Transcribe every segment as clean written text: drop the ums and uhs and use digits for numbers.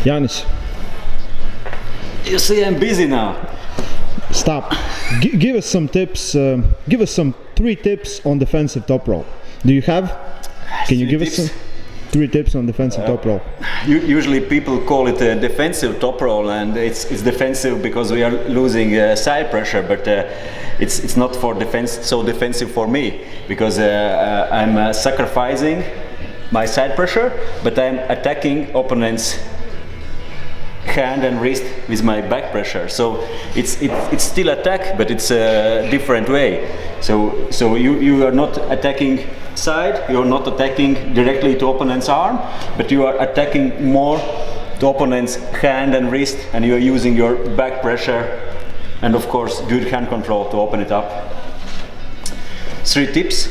Janis. You see, I'm busy now. Stop. Give us some tips. Give us some 3 tips on defensive top roll. Do you have? Can you give us some 3 tips on defensive top roll? Usually people call it a defensive top roll, and it's defensive because we are losing side pressure, but it's not for defensive for me, because I'm sacrificing my side pressure, but I'm attacking opponent's hand and wrist with my back pressure. So it's still attack, but it's a different way. So you are not attacking side, you are not attacking directly to opponent's arm, but you are attacking more to opponent's hand and wrist, and you are using your back pressure and of course good hand control to open it up. 3 tips.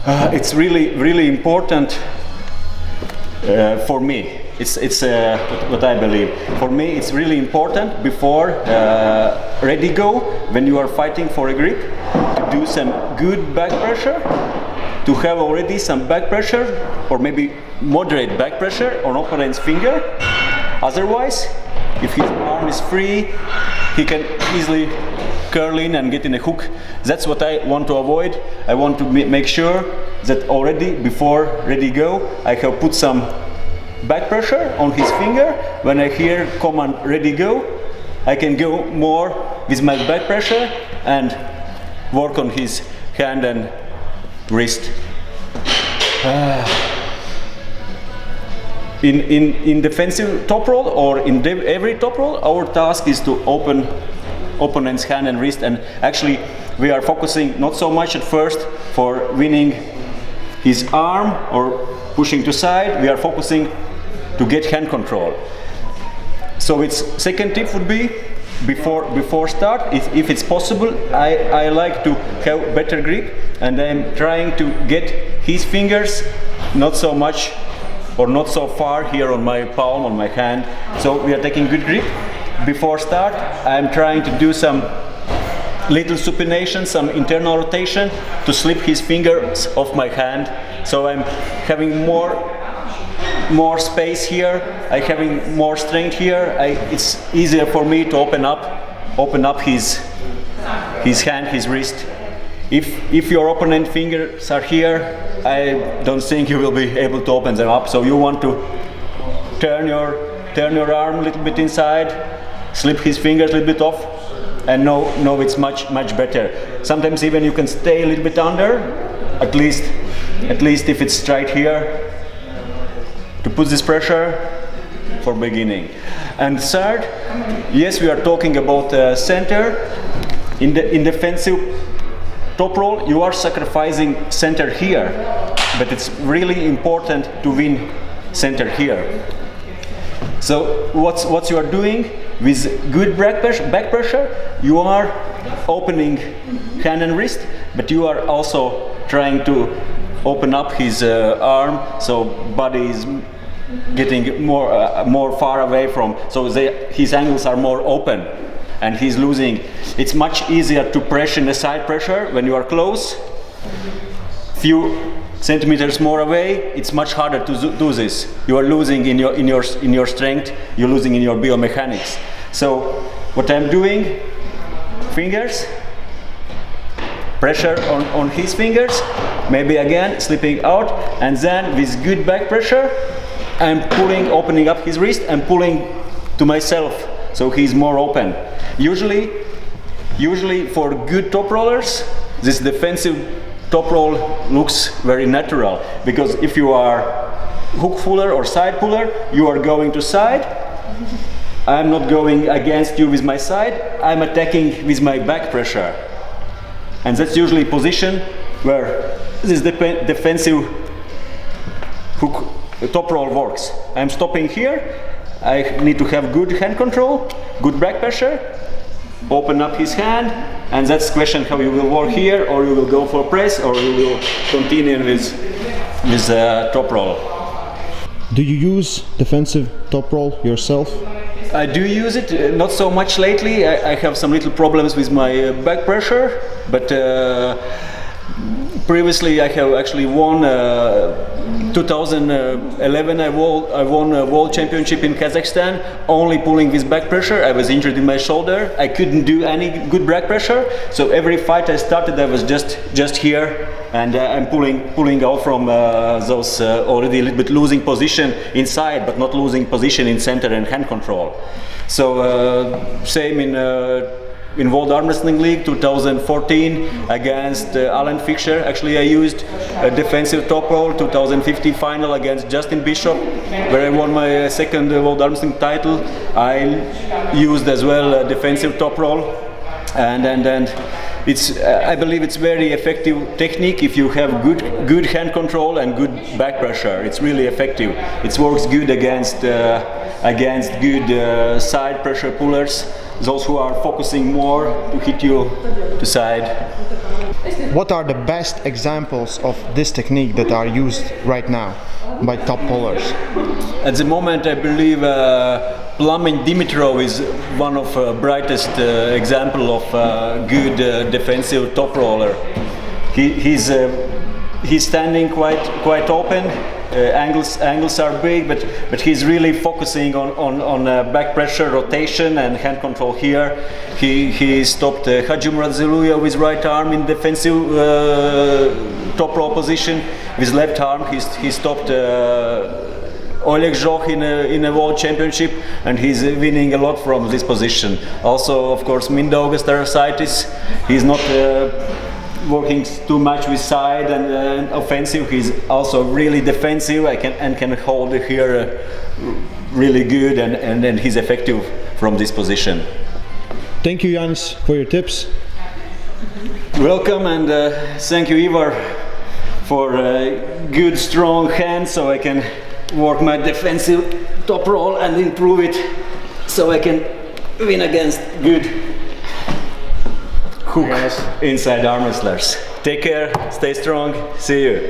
It's really important for me. It's what I believe. For me, it's really important before ready go, when you are fighting for a grip, to do some good back pressure, to have already some back pressure, or maybe moderate back pressure on opponent's finger. Otherwise, if his arm is free, he can easily curl in and get in a hook. That's what I want to avoid. I want to make sure that already before ready go, I have put some back pressure on his finger. When I hear command ready go, I can go more with my back pressure and work on his hand and wrist. In defensive top roll, or in every top roll, our task is to open opponent's hand and wrist, and actually we are focusing not so much at first for winning his arm or pushing to side. We are focusing to get hand control. So its second tip would be, before start, if it's possible, I like to have better grip, and I'm trying to get his fingers not so much or not so far here on my palm, on my hand. So we are taking good grip. Before start, I'm trying to do some little supination, some internal rotation to slip his fingers off my hand. So I'm having more space here. I'm having more strength here. It's easier for me to open up his hand, his wrist. If your opponent fingers are here, I don't think you will be able to open them up. So you want to turn your arm a little bit inside, slip his fingers a little bit off, and know it's much better. Sometimes even you can stay a little bit under, at least if it's right here, to put this pressure for beginning. And third, yes, we are talking about center. In defensive top roll, you are sacrificing center here, but it's really important to win center here. So what you are doing with good back pressure, you are opening hand and wrist, but you are also trying to open up his arm, so body is getting more far away from, so his angles are more open, and he's losing. It's much easier to pressure in the side pressure when you are close. Few centimeters more away, it's much harder to do this. You are losing in your strength. You're losing in your biomechanics. So what I'm doing, fingers, pressure on his fingers, maybe again slipping out, and then with good back pressure, I'm opening up his wrist and pulling to myself, so he's more open. Usually for good top rollers, this defensive top roll looks very natural, because if you are hook puller or side puller, you are going to side. I'm not going against you with my side, I'm attacking with my back pressure. And that's usually a position where this defensive hook top roll works. I'm stopping here, I need to have good hand control, good back pressure, open up his hand, and that's the question how you will work here, or you will go for press, or you will continue with top roll. Do you use defensive top roll yourself? I do use it, not so much lately. I have some little problems with my back pressure, but previously I have actually won 2011 I won a world championship in Kazakhstan only pulling with back pressure. I was injured in my shoulder. I couldn't do any good back pressure, so every fight I started I was just here, and I'm pulling out from those already a little bit losing position inside, but not losing position in center and hand control. So same in World Arm Wrestling League 2014 against Alan Fischer. Actually, I used a defensive top roll. 2015 final against Justin Bishop, where I won my second World Arm Wrestling title. I used as well a defensive top roll, and it's I believe it's very effective technique if you have good hand control and good back pressure. It's really effective. It works good against good side pressure pullers, those who are focusing more to hit you to side. What are the best examples of this technique that are used right now by top pullers? At the moment, I believe Plamen Dimitrov is one of brightest example of good defensive top roller. He's standing quite open. Angles are big, but he's really focusing on back pressure, rotation, and hand control here. He stopped Hadji Muradziluya with right arm in defensive top roll position. With left arm, he stopped Oleg Zhokh in a world championship, and he's winning a lot from this position. Also, of course, Mindaugas Tarasaitis. He's not working too much with side and offensive. He's also really defensive. Can hold here really good, and he's effective from this position. Thank you, Janis, for your tips. Welcome, and thank you, Ivar, for good strong hands, so I can work my defensive top roll and improve it, so I can win against good hook inside arm wrestlers. Take care, stay strong, see you.